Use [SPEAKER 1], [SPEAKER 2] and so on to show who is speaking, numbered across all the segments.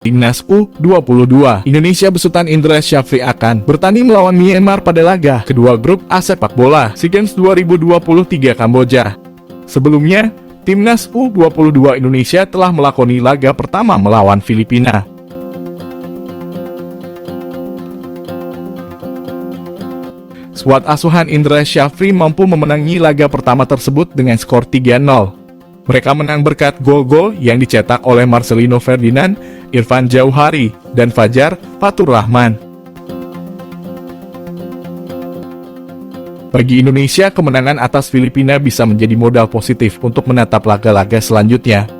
[SPEAKER 1] Timnas U22 Indonesia besutan Indra Syafri akan bertanding melawan Myanmar pada laga kedua grup A sepak bola SEA Games 2023 Kamboja. Sebelumnya, Timnas U22 Indonesia telah melakoni laga pertama melawan Filipina. Skuad asuhan Indra Syafri mampu memenangi laga pertama tersebut dengan skor 3-0. Mereka menang berkat gol-gol yang dicetak oleh Marcelino Ferdinand, Irfan Jauhari, dan Fajar Fatur Rahman. Bagi Indonesia, kemenangan atas Filipina bisa menjadi modal positif untuk menatap laga-laga selanjutnya.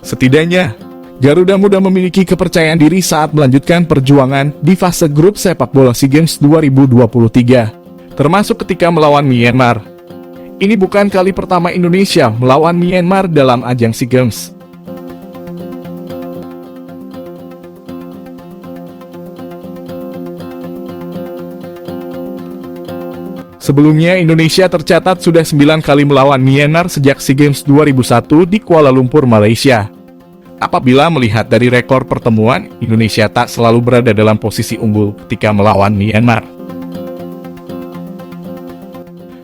[SPEAKER 1] Setidaknya, Garuda Muda memiliki kepercayaan diri saat melanjutkan perjuangan di fase grup sepak bola SEA Games 2023, termasuk ketika melawan Myanmar. Ini bukan kali pertama Indonesia melawan Myanmar dalam ajang SEA Games. Sebelumnya, Indonesia tercatat sudah 9 kali melawan Myanmar sejak SEA Games 2001 di Kuala Lumpur, Malaysia. Apabila melihat dari rekor pertemuan, Indonesia tak selalu berada dalam posisi unggul ketika melawan Myanmar.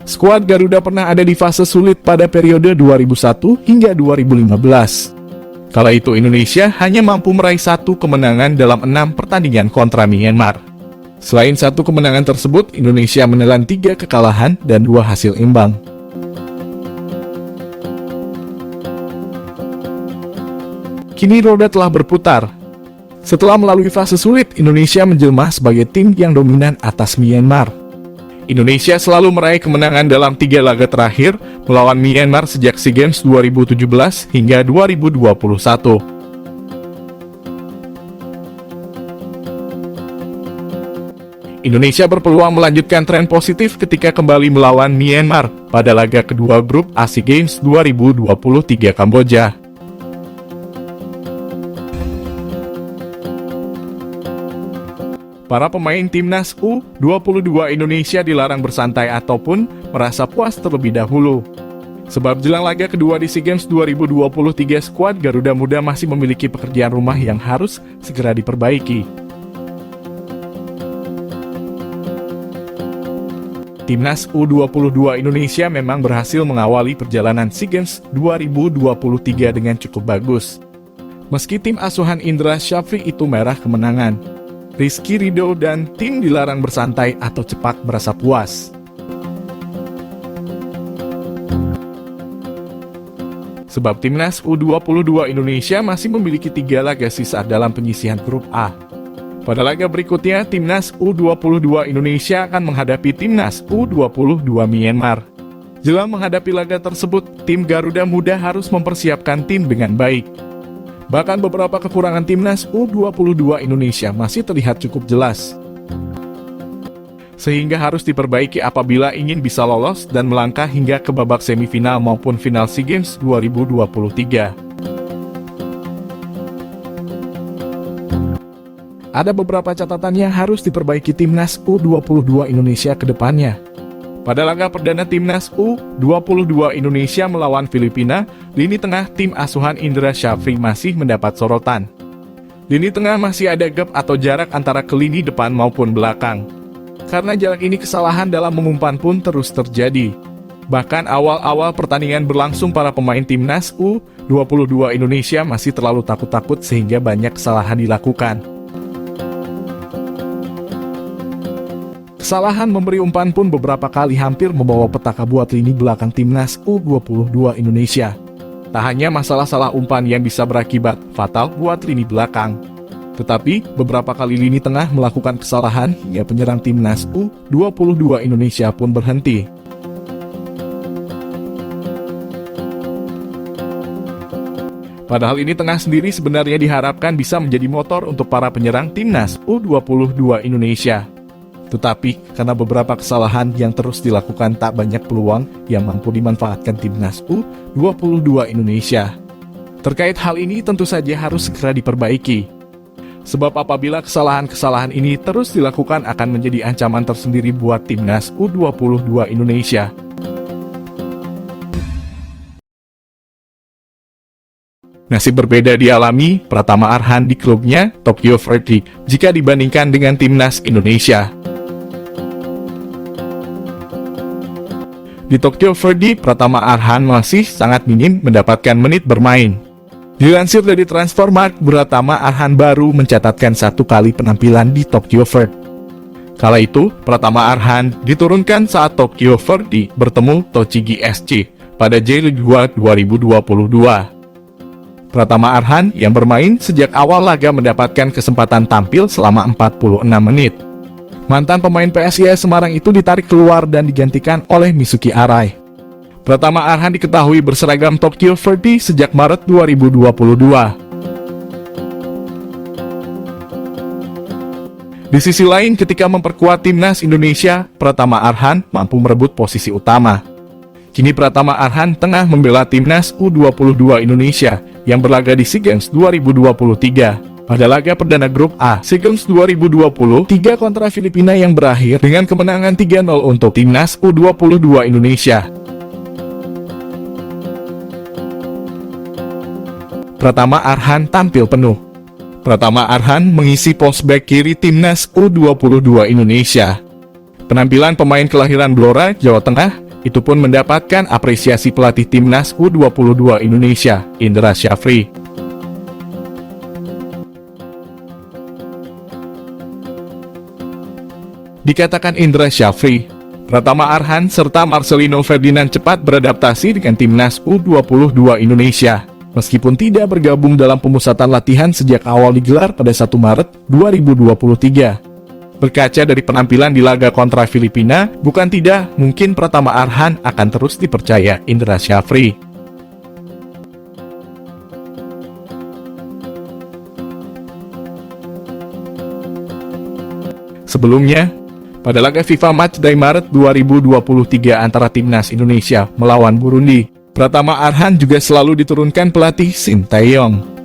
[SPEAKER 1] Skuad Garuda pernah ada di fase sulit pada periode 2001 hingga 2015. Kala itu Indonesia hanya mampu meraih 1 kemenangan dalam 6 pertandingan kontra Myanmar. Selain 1 kemenangan tersebut, Indonesia menelan 3 kekalahan dan 2 hasil imbang. Kini roda telah berputar. Setelah melalui fase sulit, Indonesia menjelma sebagai tim yang dominan atas Myanmar. Indonesia selalu meraih kemenangan dalam 3 laga terakhir melawan Myanmar sejak SEA Games 2017 hingga 2021. Indonesia berpeluang melanjutkan tren positif ketika kembali melawan Myanmar pada laga kedua grup A SEA Games 2023 Kamboja. Para pemain Timnas U22 Indonesia dilarang bersantai ataupun merasa puas terlebih dahulu. Sebab jelang laga kedua di SEA Games 2023, skuad Garuda Muda masih memiliki pekerjaan rumah yang harus segera diperbaiki. Timnas U22 Indonesia memang berhasil mengawali perjalanan SEA Games 2023 dengan cukup bagus. Meski tim asuhan Indra Syafri itu merah kemenangan, Rizky Ridho dan tim dilarang bersantai atau cepat merasa puas. Sebab Timnas U22 Indonesia masih memiliki 3 laga sisa dalam penyisihan grup A. Pada laga berikutnya, Timnas U22 Indonesia akan menghadapi Timnas U22 Myanmar. Jelang menghadapi laga tersebut, tim Garuda Muda harus mempersiapkan tim dengan baik. Bahkan beberapa kekurangan Timnas U22 Indonesia masih terlihat cukup jelas. Sehingga harus diperbaiki apabila ingin bisa lolos dan melangkah hingga ke babak semifinal maupun final SEA Games 2023. Ada beberapa catatan yang harus diperbaiki Timnas U22 Indonesia ke depannya. Pada laga perdana Timnas U22 Indonesia melawan Filipina, lini tengah tim asuhan Indra Syafri masih mendapat sorotan. Lini tengah masih ada gap atau jarak antara ke lini depan maupun belakang. Karena jarak ini, kesalahan dalam mengumpan pun terus terjadi. Bahkan awal-awal pertandingan berlangsung, para pemain Timnas U22 Indonesia masih terlalu takut-takut sehingga banyak kesalahan dilakukan. Kesalahan memberi umpan pun beberapa kali hampir membawa petaka buat lini belakang Timnas U22 Indonesia. Tak hanya masalah salah umpan yang bisa berakibat fatal buat lini belakang, tetapi beberapa kali lini tengah melakukan kesalahan hingga penyerang Timnas U22 Indonesia pun berhenti. Padahal ini tengah sendiri sebenarnya diharapkan bisa menjadi motor untuk para penyerang Timnas U22 Indonesia. Tetapi karena beberapa kesalahan yang terus dilakukan, tak banyak peluang yang mampu dimanfaatkan Timnas U22 Indonesia. Terkait hal ini tentu saja harus segera diperbaiki. Sebab apabila kesalahan-kesalahan ini terus dilakukan akan menjadi ancaman tersendiri buat Timnas U22 Indonesia. Nasib berbeda dialami Pratama Arhan di klubnya Tokyo Verdy jika dibandingkan dengan timnas Indonesia. Di Tokyo Verdy, Pratama Arhan masih sangat minim mendapatkan menit bermain. Dilansir dari Transfermarkt, Pratama Arhan baru mencatatkan 1 kali penampilan di Tokyo Verdy. Kala itu, Pratama Arhan diturunkan saat Tokyo Verdy bertemu Tochigi SC pada J-League 2 2022. Pratama Arhan yang bermain sejak awal laga mendapatkan kesempatan tampil selama 46 menit. Mantan pemain PSIS Semarang itu ditarik keluar dan digantikan oleh Misuki Arai. Pratama Arhan diketahui berseragam Tokyo Verdy sejak Maret 2022. Di sisi lain, ketika memperkuat timnas Indonesia, Pratama Arhan mampu merebut posisi utama. Kini Pratama Arhan tengah membela timnas U22 Indonesia yang berlaga di SEA Games 2023. Pada laga perdana grup A SEA Games 2023 kontra Filipina yang berakhir dengan kemenangan 3-0 untuk timnas U22 Indonesia. Pratama Arhan tampil penuh. Pratama Arhan mengisi pos bek kiri timnas U22 Indonesia. Penampilan pemain kelahiran Blora, Jawa Tengah, itu pun mendapatkan apresiasi pelatih timnas U22 Indonesia, Indra Syafri. Dikatakan Indra Syafri, Pratama Arhan serta Marcelino Ferdinand cepat beradaptasi dengan timnas U22 Indonesia, meskipun tidak bergabung dalam pemusatan latihan sejak awal digelar pada 1 Maret 2023. Berkaca dari penampilan di laga kontra Filipina, bukan tidak mungkin Pratama Arhan akan terus dipercaya Indra Syafri. Sebelumnya, pada laga FIFA Matchday Maret 2023 antara timnas Indonesia melawan Burundi, Pratama Arhan juga selalu diturunkan pelatih Shin Tae-yong.